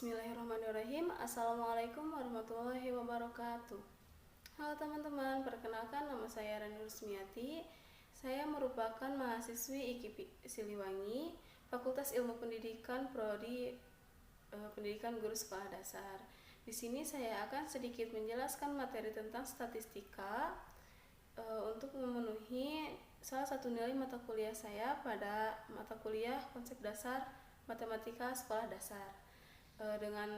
Bismillahirrahmanirrahim. Assalamualaikum warahmatullahi wabarakatuh. Halo teman-teman, perkenalkan nama saya Rani Rusmiati. Saya merupakan mahasiswi IKIP Siliwangi, Fakultas Ilmu Pendidikan Prodi Pendidikan Guru Sekolah Dasar. Di sini saya akan sedikit menjelaskan materi tentang statistika untuk memenuhi salah satu nilai mata kuliah saya pada mata kuliah konsep dasar matematika sekolah dasar dengan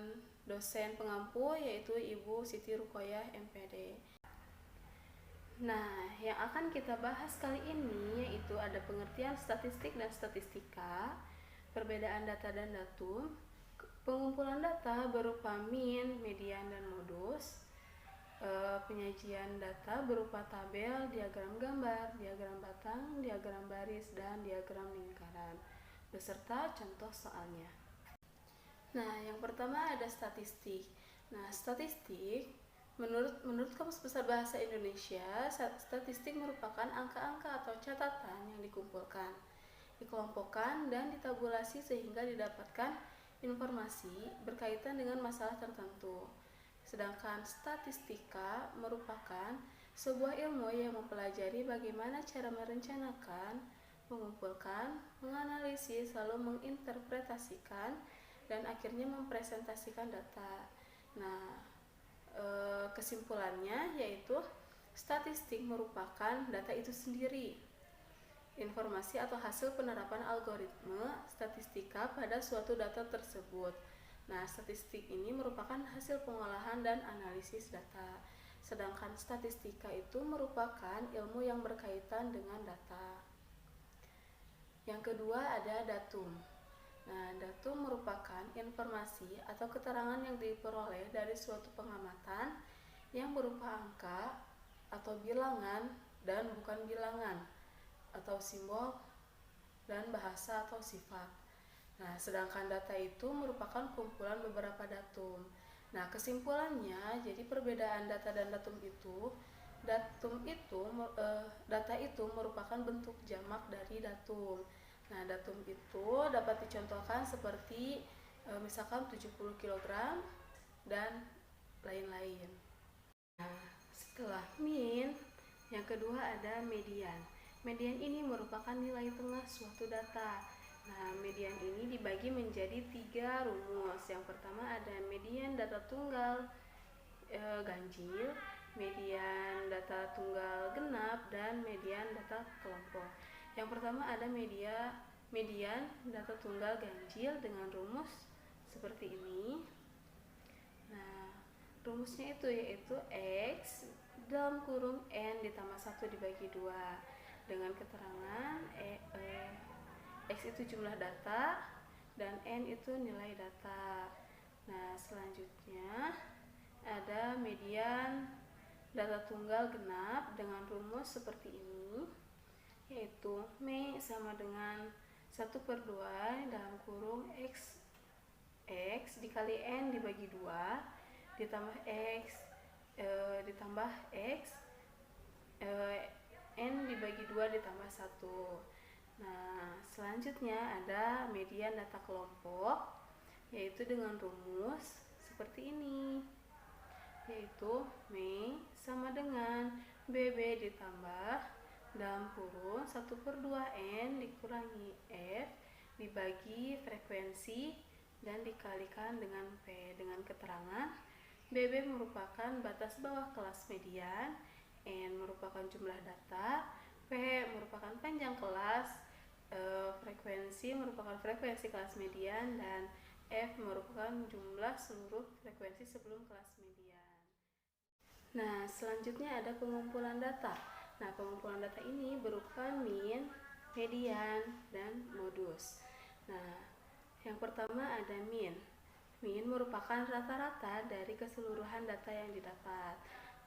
dosen pengampu yaitu Ibu Siti Rukoyah MPD. Nah, yang akan kita bahas kali ini yaitu ada pengertian statistik dan statistika, perbedaan data dan datum, pengumpulan data berupa min, median, dan modus, penyajian data berupa tabel, diagram gambar, diagram batang, diagram baris, dan diagram lingkaran, beserta contoh soalnya. Nah, yang pertama ada statistik. Nah, statistik menurut Kamus Besar Bahasa Indonesia, statistik merupakan angka-angka atau catatan yang dikumpulkan, dikelompokkan, dan ditabulasi sehingga didapatkan informasi berkaitan dengan masalah tertentu. Sedangkan statistika merupakan sebuah ilmu yang mempelajari bagaimana cara merencanakan, mengumpulkan, menganalisis, lalu menginterpretasikan, dan akhirnya mempresentasikan data. Nah, kesimpulannya yaitu statistik merupakan data itu sendiri, informasi atau hasil penerapan algoritma statistika pada suatu data tersebut. Nah, statistik ini merupakan hasil pengolahan dan analisis data. Sedangkan statistika itu merupakan ilmu yang berkaitan dengan data. Yang kedua ada datum. Nah, datum merupakan informasi atau keterangan yang diperoleh dari suatu pengamatan yang berupa angka atau bilangan dan bukan bilangan, atau simbol dan bahasa atau sifat. Nah, sedangkan data itu merupakan kumpulan beberapa datum. Nah, kesimpulannya, jadi perbedaan data dan datum itu, data itu merupakan bentuk jamak dari datum. Nah, datum itu dapat dicontohkan seperti misalkan 70 kg dan lain-lain. Nah, setelah min, yang kedua ada median. Median ini merupakan nilai tengah suatu data. Nah, median ini dibagi menjadi 3 rumus. Yang pertama ada median data tunggal ganjil, median data tunggal genap, dan median data kelompok. Yang pertama ada median data tunggal ganjil dengan rumus seperti ini. Nah, rumusnya itu yaitu X dalam kurung N ditambah 1 dibagi 2 dengan keterangan X itu jumlah data dan N itu nilai data. Nah, selanjutnya ada median data tunggal genap dengan rumus seperti ini, yaitu M sama dengan 1/2 dalam kurung X dikali N dibagi 2 ditambah X ditambah X N dibagi 2 ditambah 1. Nah, selanjutnya ada median data kelompok, yaitu dengan rumus seperti ini, yaitu M sama dengan BB ditambah dalam kurung 1/2 N dikurangi F dibagi frekuensi dan dikalikan dengan P dengan keterangan BB merupakan batas bawah kelas median, N merupakan jumlah data, P merupakan panjang kelas, frekuensi merupakan frekuensi kelas median, dan F merupakan jumlah seluruh frekuensi sebelum kelas median. Nah, selanjutnya ada pengumpulan data. Nah, pengumpulan data ini berupa min, median, dan modus. Nah, yang pertama ada min. Min merupakan rata-rata dari keseluruhan data yang didapat.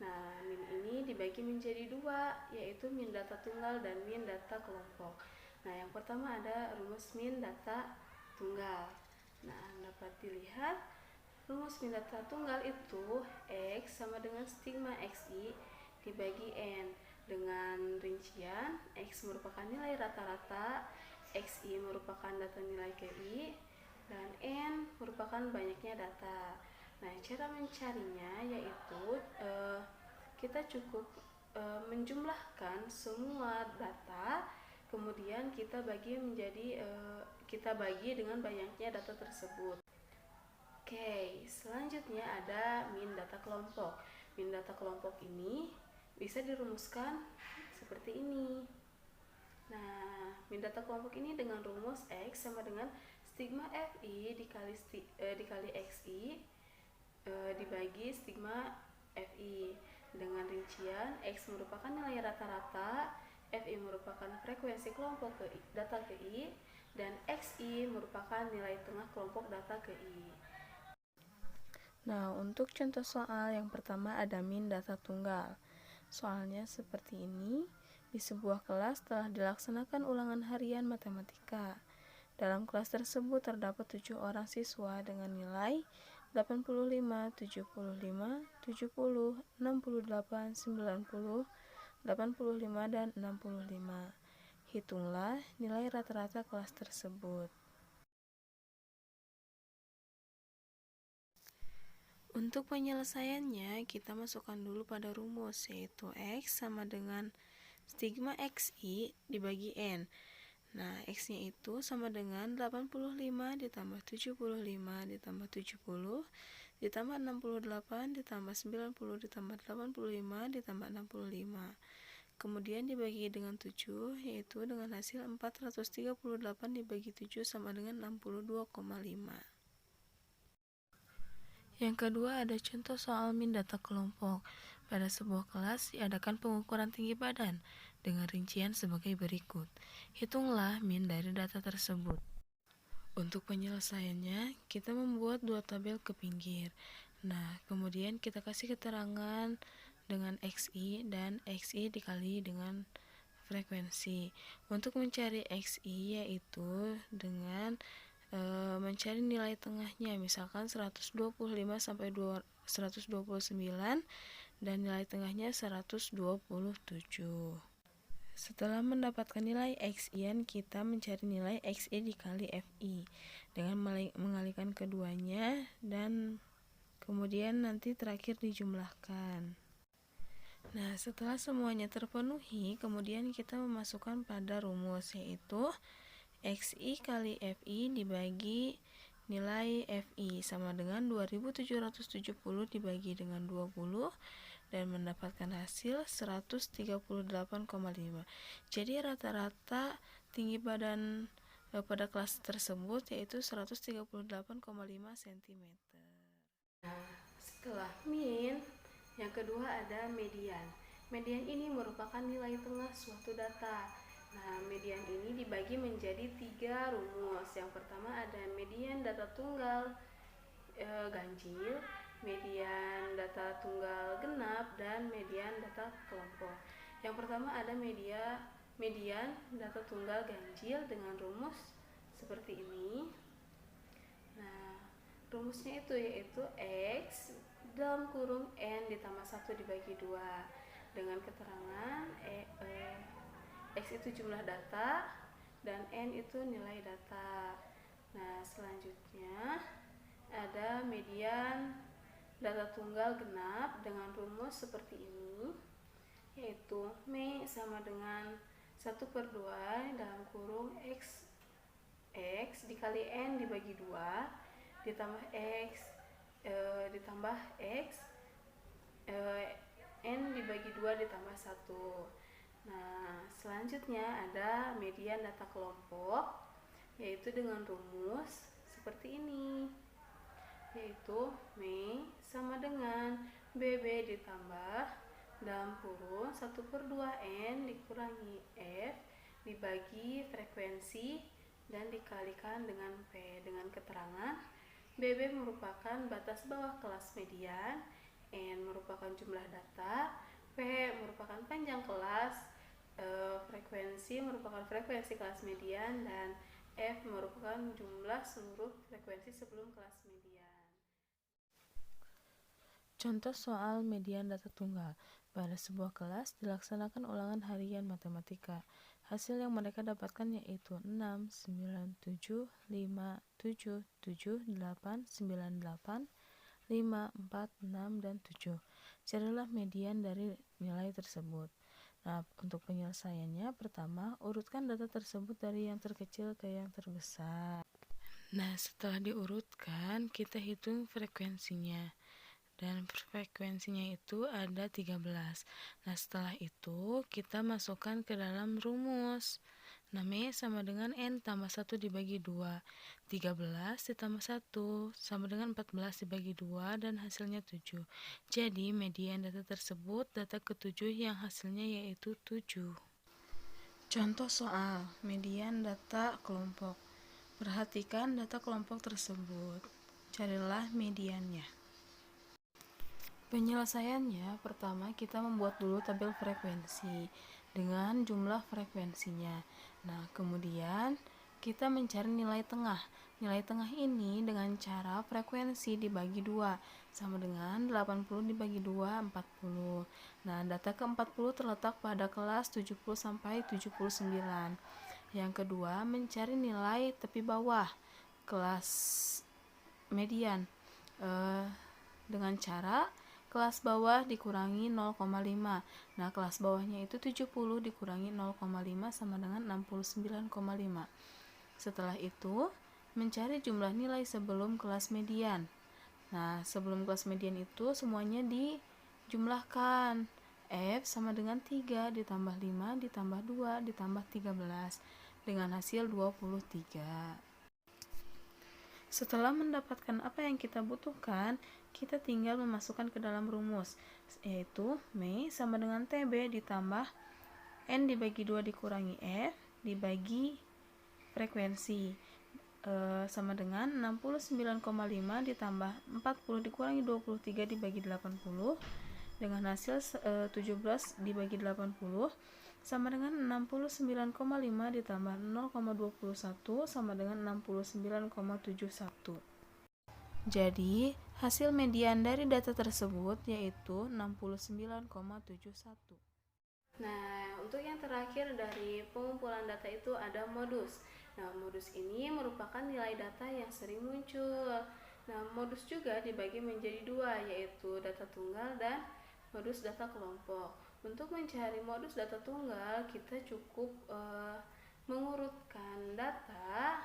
Nah, min ini dibagi menjadi 2, yaitu min data tunggal dan min data kelompok. Nah, yang pertama ada rumus min data tunggal. Nah, dapat dilihat rumus min data tunggal itu X sama dengan sigma XI dibagi N dengan rincian X merupakan nilai rata-rata, XI merupakan data nilai KI, dan N merupakan merupakan banyaknya data. Nah, cara mencarinya yaitu kita cukup menjumlahkan semua data, kemudian kita bagi dengan banyaknya data tersebut. Oke, selanjutnya ada min data kelompok. Min data kelompok ini bisa dirumuskan seperti ini. Nah, min data kelompok ini dengan rumus X sama dengan sigma FI dikali XI dibagi sigma FI, dengan rincian X merupakan nilai rata-rata, FI merupakan frekuensi kelompok data ke I, dan XI merupakan nilai tengah kelompok data ke I. Nah, untuk contoh soal yang pertama ada min data tunggal. Soalnya seperti ini. Di sebuah kelas telah dilaksanakan ulangan harian matematika. Dalam kelas tersebut terdapat 7 orang siswa dengan nilai 85, 75, 70, 68, 90, 85, dan 65. Hitunglah nilai rata-rata kelas tersebut. Untuk penyelesaiannya, kita masukkan dulu pada rumus, yaitu X sama dengan sigma XI dibagi N. Nah, X-nya itu sama dengan 85 ditambah 75 ditambah 70 ditambah 68 ditambah 90 ditambah 85 ditambah 65. Kemudian dibagi dengan 7, yaitu dengan hasil 438 dibagi 7 sama dengan 62,5. Yang kedua ada contoh soal min data kelompok. Pada sebuah kelas diadakan pengukuran tinggi badan dengan rincian sebagai berikut. Hitunglah min dari data tersebut. Untuk penyelesaiannya, kita membuat 2 tabel ke pinggir. Nah, kemudian kita kasih keterangan dengan XI dan XI dikali dengan frekuensi. Untuk mencari XI yaitu dengan mencari nilai tengahnya, misalkan 125 sampai 129 dan nilai tengahnya 127. Setelah mendapatkan nilai XI, kita mencari nilai XI dikali FI dengan mengalihkan keduanya dan kemudian nanti terakhir dijumlahkan. Nah, setelah semuanya terpenuhi, kemudian kita memasukkan pada rumus, yaitu XI kali FI dibagi nilai FI sama dengan 2770 dibagi dengan 20 dan mendapatkan hasil 138,5. Jadi rata-rata tinggi badan pada kelas tersebut yaitu 138,5 cm. Nah, setelah min, yang kedua ada median. Median ini merupakan nilai tengah suatu data. Nah, median ini dibagi menjadi 3 rumus. Yang pertama ada median data tunggal ganjil, median data tunggal genap, dan median data kelompok. Yang pertama ada median data tunggal ganjil dengan rumus seperti ini. Nah, rumusnya itu yaitu X dalam kurung N ditambah 1 dibagi 2 dengan keterangan X itu jumlah data dan N itu nilai data. Nah, selanjutnya ada median data tunggal genap dengan rumus seperti ini, yaitu M sama dengan 1/2 dalam kurung X dikali N dibagi 2 ditambah X N dibagi 2 ditambah 1. Nah, selanjutnya ada median data kelompok, yaitu dengan rumus seperti ini, yaitu M sama dengan BB ditambah dalam kurung 1/2 N dikurangi F dibagi frekuensi dan dikalikan dengan P dengan keterangan BB merupakan batas bawah kelas median, N merupakan jumlah data, P merupakan panjang kelas, frekuensi merupakan frekuensi kelas median, dan F merupakan jumlah seluruh frekuensi sebelum kelas median. Contoh soal median data tunggal. Pada sebuah kelas dilaksanakan ulangan harian matematika. Hasil yang mereka dapatkan yaitu 6, 9, 7, 5, 7, 7, 8, 9, 8, 5, 4, 6, dan 7. Carilah median dari nilai tersebut. Nah, untuk penyelesaiannya, pertama, urutkan data tersebut dari yang terkecil ke yang terbesar. Nah, setelah diurutkan, kita hitung frekuensinya. Dan frekuensinya itu ada 13. Nah, setelah itu, kita masukkan ke dalam rumus. Nah, M sama dengan N tambah 1 dibagi 2. 13 ditambah 1 sama dengan 14 dibagi 2 dan hasilnya 7. Jadi, median data tersebut data ke-7 yang hasilnya yaitu 7. Contoh soal median data kelompok. Perhatikan data kelompok tersebut. Carilah mediannya. Penyelesaiannya, pertama kita membuat dulu tabel frekuensi dengan jumlah frekuensinya. Nah, kemudian kita mencari nilai tengah. Nilai tengah ini dengan cara frekuensi dibagi 2 sama dengan 80 dibagi 2, 40. Nah, data ke-40 terletak pada kelas 70 sampai 79. Yang kedua, mencari nilai tepi bawah kelas median dengan cara kelas bawah dikurangi 0,5. Nah, kelas bawahnya itu 70 dikurangi 0,5 sama dengan 69,5. Setelah itu, mencari jumlah nilai sebelum kelas median. Nah, sebelum kelas median itu semuanya dijumlahkan. F sama dengan 3 ditambah 5 ditambah 2 ditambah 13 dengan hasil 23. Setelah mendapatkan apa yang kita butuhkan, kita tinggal memasukkan ke dalam rumus, yaitu M sama dengan TB ditambah N dibagi 2 dikurangi F dibagi frekuensi sama dengan 69,5 ditambah 40 dikurangi 23 dibagi 80 dengan hasil 17 dibagi 80 sama dengan 69,5 ditambah 0,21 sama dengan 69,71. Jadi, hasil median dari data tersebut yaitu 69,71. Nah, untuk yang terakhir dari pengumpulan data itu ada modus. Nah, modus ini merupakan nilai data yang sering muncul. Nah, modus juga dibagi menjadi dua, yaitu data tunggal dan modus data kelompok. Untuk mencari modus data tunggal, kita cukup mengurutkan data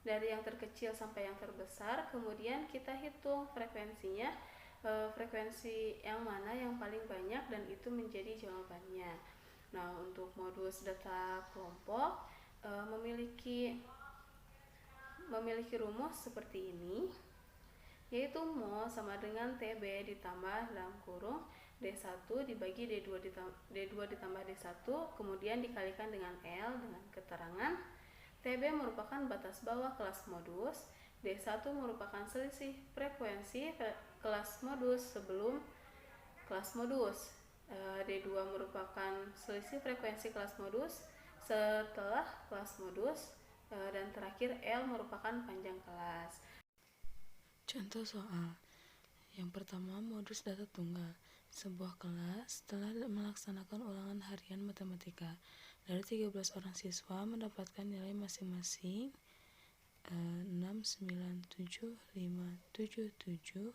dari yang terkecil sampai yang terbesar, kemudian kita hitung frekuensinya, frekuensi yang mana yang paling banyak dan itu menjadi jawabannya. Nah, untuk modus data kelompok memiliki rumus seperti ini, yaitu mo sama dengan TB ditambah dalam kurung D1 dibagi D2 ditambah D1, kemudian dikalikan dengan L dengan keterangan TB merupakan batas bawah kelas modus, D1 merupakan selisih frekuensi kelas modus sebelum kelas modus, D2 merupakan selisih frekuensi kelas modus setelah kelas modus, dan terakhir L merupakan panjang kelas. Contoh soal. Yang pertama, modus data tunggal. Sebuah kelas telah melaksanakan ulangan harian matematika. Dari 13 orang siswa mendapatkan nilai masing-masing 6, 9, 7, 5, 7, 7,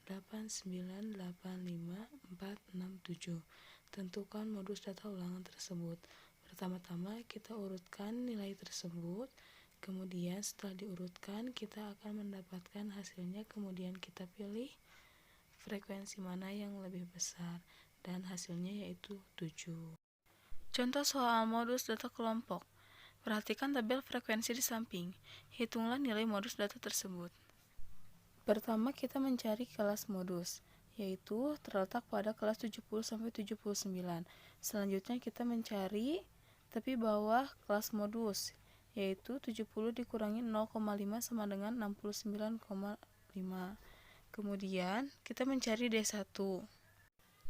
8, 9, 8, 5, 4, 6, 7. Tentukan modus data ulangan tersebut. Pertama-tama kita urutkan nilai tersebut. Kemudian setelah diurutkan, kita akan mendapatkan hasilnya. Kemudian kita pilih frekuensi mana yang lebih besar, dan hasilnya yaitu 7. Contoh soal modus data kelompok. Perhatikan tabel frekuensi di samping. Hitunglah nilai modus data tersebut. Pertama, kita mencari kelas modus, yaitu terletak pada kelas 70 sampai 79. Selanjutnya kita mencari tepi bawah kelas modus, yaitu 70 dikurangi 0,5 sama dengan 69,5. Kemudian kita mencari D1.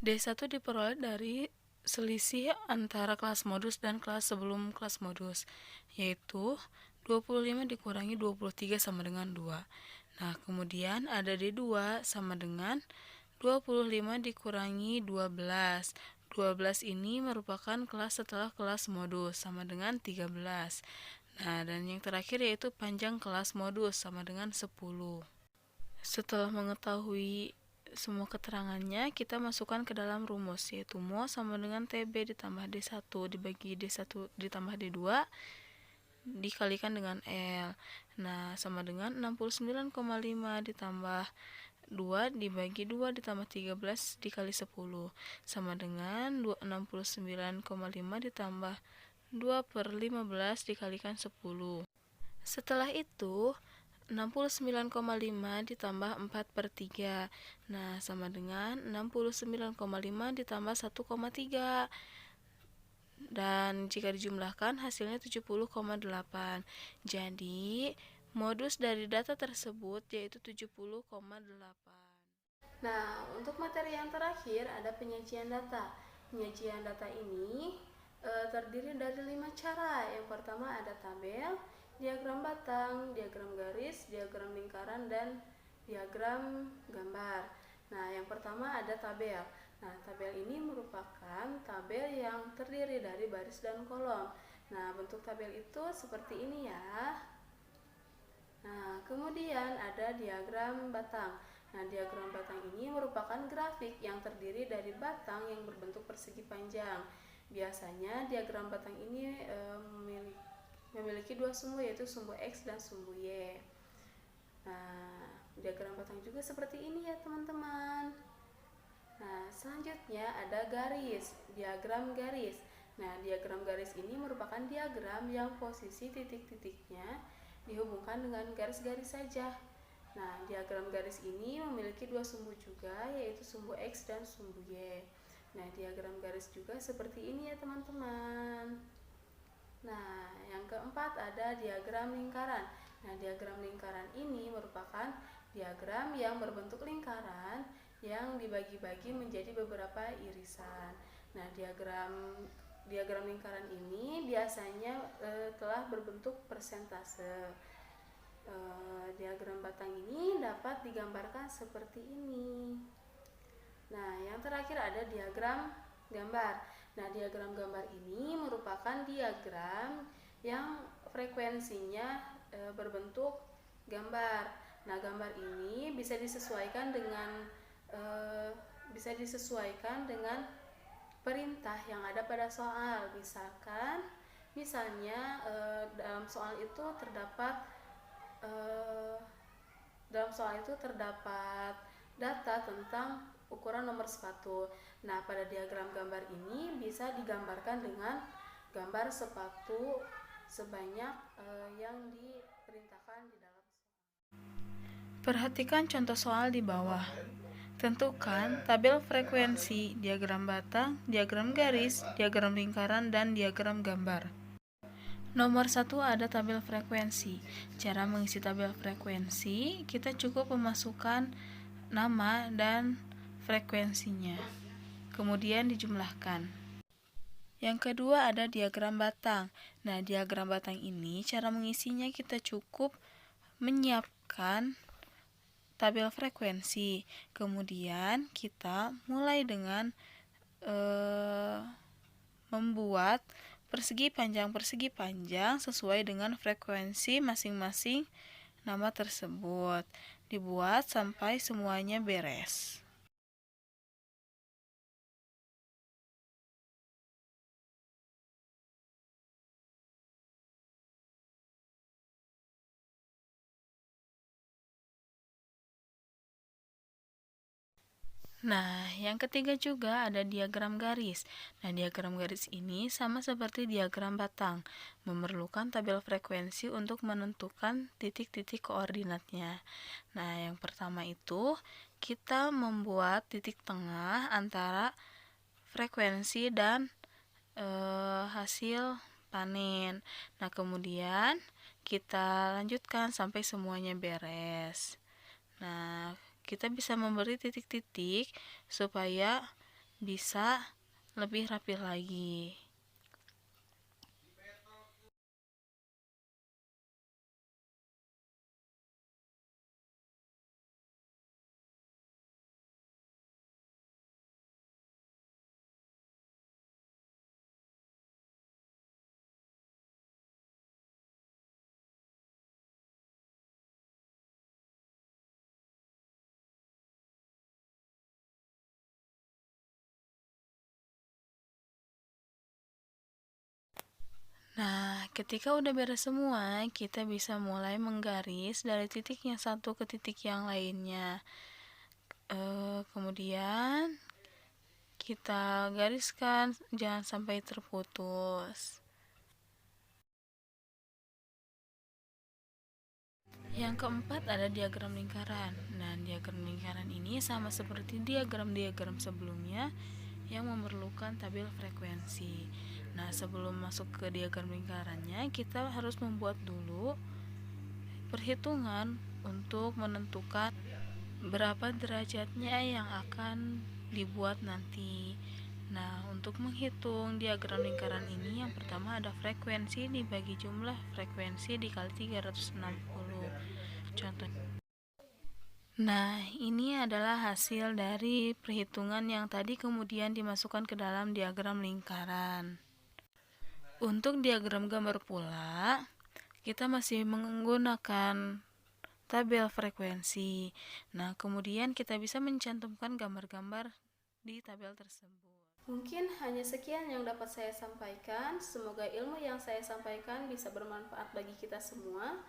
D1 diperoleh dari selisih antara kelas modus dan kelas sebelum kelas modus, yaitu 25 dikurangi 23 sama dengan 2. Nah, kemudian ada D2 sama dengan 25 dikurangi 12. 12 ini merupakan kelas setelah kelas modus sama dengan 13. Nah, dan yang terakhir yaitu panjang kelas modus sama dengan 10. Setelah mengetahui semua keterangannya, kita masukkan ke dalam rumus, yaitu Mo sama dengan TB ditambah D1 dibagi D1 ditambah D2 dikalikan dengan L. Nah, sama dengan 69,5 ditambah 2 dibagi 2 ditambah 13 dikali 10 sama dengan 69,5 ditambah 2 per 15 dikalikan 10. Setelah itu 69,5 ditambah 4 per 3. Nah, sama dengan 69,5 ditambah 1,3. Dan jika dijumlahkan hasilnya 70,8. Jadi, modus dari data tersebut yaitu 70,8. Nah, untuk materi yang terakhir ada penyajian data. Penyajian data ini terdiri dari 5 cara. Yang pertama ada tabel, diagram batang, diagram garis, diagram lingkaran, dan diagram gambar. Nah, yang pertama ada tabel. Nah, tabel ini merupakan tabel yang terdiri dari baris dan kolom. Nah, bentuk tabel itu seperti ini ya. Nah, kemudian ada diagram batang. Nah, diagram batang ini merupakan grafik yang terdiri dari batang yang berbentuk persegi panjang. Biasanya diagram batang ini memiliki dua sumbu, yaitu sumbu X dan sumbu Y. Nah, diagram batang juga seperti ini ya teman-teman. Nah, selanjutnya ada garis, diagram garis. Nah, diagram garis ini merupakan diagram yang posisi titik-titiknya dihubungkan dengan garis-garis saja. Nah, diagram garis ini memiliki dua sumbu juga, yaitu sumbu X dan sumbu Y. Nah, diagram garis juga seperti ini ya teman-teman. Nah, yang keempat ada diagram lingkaran. Nah, diagram lingkaran ini merupakan diagram yang berbentuk lingkaran yang dibagi-bagi menjadi beberapa irisan. Nah, diagram lingkaran ini biasanya telah berbentuk persentase. Diagram batang ini dapat digambarkan seperti ini. Nah, yang terakhir ada diagram gambar. Nah, diagram gambar ini merupakan diagram yang frekuensinya berbentuk gambar. Nah, gambar ini bisa disesuaikan dengan perintah yang ada pada soal. Misalnya dalam soal itu terdapat data tentang ukuran nomor sepatu. Nah, pada diagram gambar ini bisa digambarkan dengan gambar sepatu sebanyak yang diperintahkan di dalam soal. Perhatikan contoh soal di bawah. Tentukan tabel frekuensi, diagram batang, diagram garis, diagram lingkaran, dan diagram gambar. Nomor 1 ada tabel frekuensi. Cara mengisi tabel frekuensi, kita cukup memasukkan nama dan frekuensinya. Kemudian dijumlahkan. Yang kedua ada diagram batang. Nah, diagram batang ini cara mengisinya kita cukup menyiapkan tabel frekuensi. Kemudian kita mulai dengan membuat persegi panjang sesuai dengan frekuensi masing-masing nama tersebut. Dibuat sampai semuanya beres. Nah, yang ketiga juga ada diagram garis. Nah, diagram garis ini sama seperti diagram batang, memerlukan tabel frekuensi untuk menentukan titik-titik koordinatnya. Nah, yang pertama itu kita membuat titik tengah antara frekuensi dan hasil panen. Nah, kemudian kita lanjutkan sampai semuanya beres. Nah, kita bisa memberi titik-titik supaya bisa lebih rapi lagi. Nah, ketika udah beres semua, kita bisa mulai menggaris dari titik yang satu ke titik yang lainnya. Kemudian kita gariskan, jangan sampai terputus. Yang keempat ada diagram lingkaran. Nah, diagram lingkaran ini sama seperti diagram-diagram sebelumnya yang memerlukan tabel frekuensi. Nah, sebelum masuk ke diagram lingkarannya, kita harus membuat dulu perhitungan untuk menentukan berapa derajatnya yang akan dibuat nanti. Nah, untuk menghitung diagram lingkaran ini, yang pertama ada frekuensi dibagi jumlah frekuensi dikali 360. Contohnya. Nah, ini adalah hasil dari perhitungan yang tadi kemudian dimasukkan ke dalam diagram lingkaran. Untuk diagram gambar pula, kita masih menggunakan tabel frekuensi. Nah, kemudian kita bisa mencantumkan gambar-gambar di tabel tersebut. Mungkin hanya sekian yang dapat saya sampaikan. Semoga ilmu yang saya sampaikan bisa bermanfaat bagi kita semua.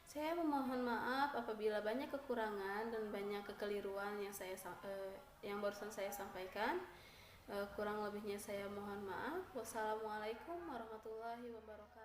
Saya memohon maaf apabila banyak kekurangan dan banyak kekeliruan yang barusan saya sampaikan. Kurang lebihnya saya mohon maaf. Wassalamualaikum warahmatullahi wabarakatuh.